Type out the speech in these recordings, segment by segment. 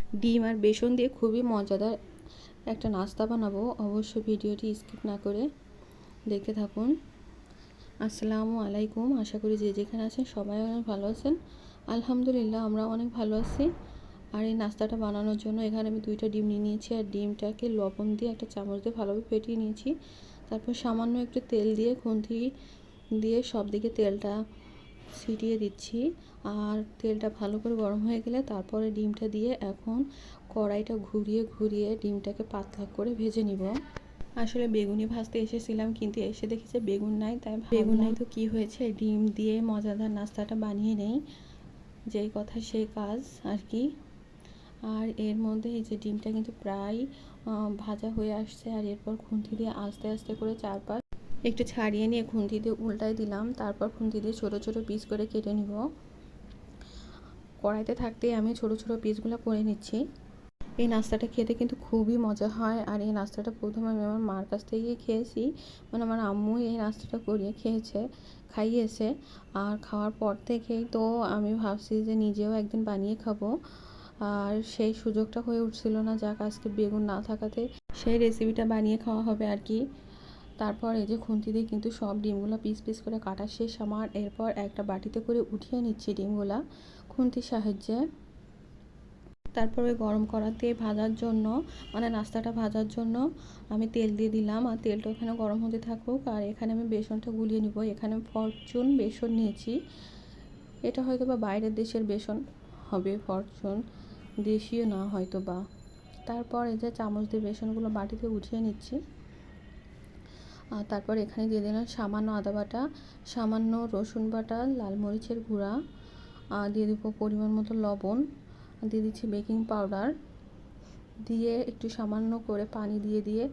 ডিম আর বেসন দিয়ে খুবই মজাদার একটা নাস্তা বানাবো। অবশ্যই ভিডিওটি স্কিপ না করে দেখতে থাকুন। আসসালামু আলাইকুম, আশা করি যে যেখানে আছেন সবাই অনেক ভালো আছেন। আলহামদুলিল্লাহ আমরা অনেক ভালো আছি। আর এই নাস্তাটা বানানোর জন্য এখানে আমি 2টা ডিম নিয়ে নিয়েছি, আর ডিমটাকে লবণ দিয়ে একটা চামচ দিয়ে ভালোভাবে ফেটিয়ে নিয়েছি। তারপর সামান্য একটু তেল দিয়ে খুন্তি দিয়ে সব দিকে তেলটা ছিটিয়ে দিচ্ছি। আর তেলটা ভালো করে গরম হয়ে গেলে তারপরে ডিমটা দিয়ে এখন কড়াইটা ঘুরিয়ে ঘুরিয়ে ডিমটাকে পাতলা করে ভেজে নিব। আসলে বেগুনি ভাজতে এসেছিলাম, কিন্তু এসে দেখি যে বেগুন নাই, তাই বেগুন নাই তো কি হয়েছে, ডিম দিয়ে মজাদার নাস্তাটা বানিয়ে নেই। যেই কথা সেই কাজ আর কি। আর এর মধ্যে এই যে ডিমটা কিন্তু প্রায় ভাজা হয়ে আসছে। আর এরপর খুন্তি দিয়ে আস্তে আস্তে করে চারপাশ একটু ছাড়িয়ে নিয়ে খুন্তি দিয়ে উল্টাই দিলাম। তারপর খুন্তি দিয়ে ছোটো ছোটো পিস করে কেটে নিব। কড়াইতে থাকতেই আমি ছোটো ছোটো পিসগুলো করে নিচ্ছি। এই নাস্তাটা খেতে কিন্তু খুবই মজা হয়। আর এই নাস্তাটা প্রথমে আমি আমার মার কাছ থেকেই খেয়েছি, মানে আমার আম্মু এই নাস্তাটা করিয়ে খাইয়েছে। আর খাওয়ার পর থেকেই তো আমি ভাবছি যে নিজেও একদিন বানিয়ে খাবো। আর সেই সুযোগটা হয়ে উঠছিল না, যাক আজকে বেগুন না থাকাতে সেই রেসিপিটা বানিয়ে খাওয়া হবে আর কি। তারপর এই যে খুন্তি দিয়ে কিন্তু সব ডিমগুলো পিস পিস করে কাটা শেষ আমার। এরপর একটা বাটিতে করে উঠিয়ে নিচ্ছি ডিমগুলা খুন্তির সাহায্যে। তারপরে গরম কড়াতে ভাজার জন্য, মানে নাস্তাটা ভাজার জন্য আমি তেল দিয়ে দিলাম। আর তেলটা ওখানে গরম হতে থাকুক। আর এখানে আমি বেসনটা গুলিয়ে নিব। এখানে ফরচুন বেসন নিয়েছি। এটা হয়তো বা বাইরের দেশের বেসন হবে, ফরচুন দেশীয় না হয়তো বা। তারপর এই যে চামচ দিয়ে বেসনগুলো বাটিতে উঠিয়ে নিচ্ছি। আর তারপর এখানে দিয়ে দিলাম সামান্য আদা বাটা, সামান্য রসুন বাটা, লাল মরিচের গুঁড়া, দিয়ে দেবো পরিমাণ মতো লবণ, দিয়ে দিচ্ছি বেকিং পাউডার, দিয়ে একটু সামান্য করে পানি দিয়ে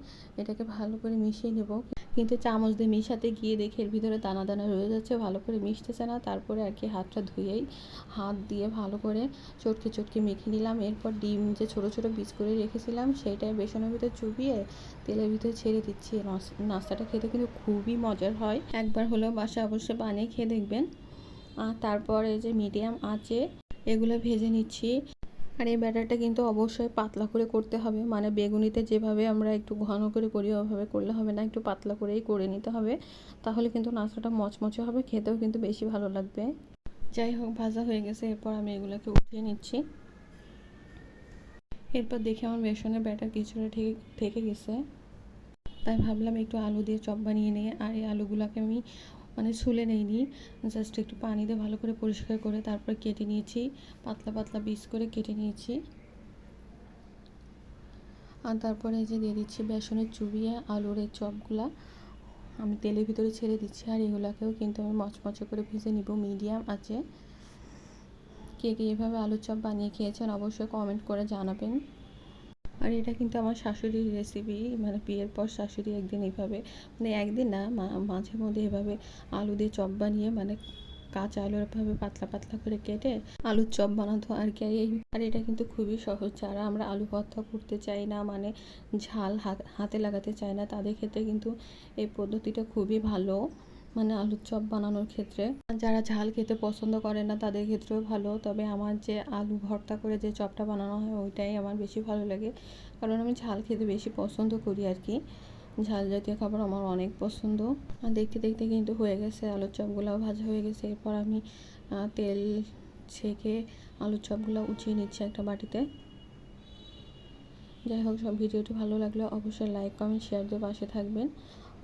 এটাকে ভালো করে মিশিয়ে নেব। কিন্তু চামচ দিয়ে মিশাতে গিয়ে দেখে এর ভিতরে দানা দানা রয়ে যাচ্ছে, ভালো করে মিশতেছে না। তারপরে আর কি হাতটা ধুয়েই হাত দিয়ে ভালো করে চটকে চটকে মেখে নিলাম। এরপর ডিম যে ছোটো ছোটো পিস করে রেখেছিলাম সেইটাই বেসনের ভিতরে চুবিয়ে তেলের ভিতরে ছেড়ে দিচ্ছি। নাস্তাটা খেতে কিন্তু খুবই মজার হয়, একবার হলেও বাসায় অবশ্যই বানিয়ে খেয়ে দেখবেন। আর তারপরে যে মিডিয়াম আঁচে এগুলো ভেজে নিচ্ছি। আর এই ব্যাটারটা কিন্তু অবশ্যই পাতলা করে করতে হবে, মানে বেগুনিতে যেভাবে আমরা একটু ঘন করে করি ওভাবে করলে হবে না, একটু পাতলা করেই করে নিতে হবে। তাহলে কিন্তু নাস্তাটা মচমচে হবে, খেতেও কিন্তু বেশি ভালো লাগবে। যাই হোক, ভাজা হয়ে গেছে। এরপর আমি এগুলোকে উঠিয়ে নিচ্ছি। এরপর দেখি আমার বেসনের ব্যাটার কিছুটা ঠিক থেকে গেছে, তাই ভাবলাম একটু আলু দিয়ে চপ বানিয়ে নিই। আর এই আলুগুলোকে আমি মানে ছুলে নেইনি, জাস্ট একটু পানি দিয়ে ভালো করে পরিষ্কার করে তারপর কেটে নিয়েছি, পাতলা পাতলা পিস করে কেটে নিয়েছি। আর তারপরে এই যে দিয়ে দিচ্ছি বেসনের চুবিয়ে আলুর এই চপগুলা আমি তেলের ভিতরে ছেড়ে দিচ্ছি। আর এগুলাকেও কিন্তু আমি মচমচে করে ভেজে নিব মিডিয়াম আঁচে। কে কে এভাবে আলুর চপ বানিয়ে খেয়েছেন অবশ্যই কমেন্ট করে জানাবেন। আর এটা কিন্তু আমার শাশুড়ির রেসিপি, মানে বিয়ের পর শাশুড়ি একদিন এইভাবে, মানে একদিন না, মাঝে মধ্যে এভাবে আলু দিয়ে চপ বানিয়ে, মানে কাঁচা আলু এভাবে পাতলা পাতলা করে কেটে আলুর চপ বানাতো আর কি। আর এটা কিন্তু খুবই সহজ। যারা আমরা আলু ভর্তা করতে চাই না, মানে ঝাল হাতে লাগাতে চাই না, তাদের ক্ষেত্রে কিন্তু এই পদ্ধতিটা খুবই ভালো, মানে আলুর চপ বানানোর ক্ষেত্রে। যারা ঝাল খেতে পছন্দ করে না তাদের ক্ষেত্রেও ভালো। তবে আমার যে আলু ভর্তা করে যে চপটা বানানো হয় ওইটাই আমার বেশি ভালো লাগে, কারণ আমি ঝাল খেতে বেশি পছন্দ করি আর কি। ঝাল জাতীয় খাবার আমার অনেক পছন্দ। আর দেখতে দেখতে কিন্তু হয়ে গেছে, আলুর চপগুলোও ভাজা হয়ে গেছে। এরপর আমি তেল ছেঁকে আলুর চপগুলো উঠিয়ে নিচ্ছি একটা বাটিতে। যাই হোক, সব ভিডিওটি ভালো লাগলে অবশ্যই লাইক কমেন্ট শেয়ার দিয়ে পাশে থাকবেন।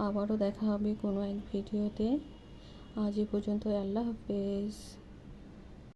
আবারও দেখা হবে কোনো এক ভিডিওতে। আজ এই পর্যন্ত, আল্লাহ হাফেজ।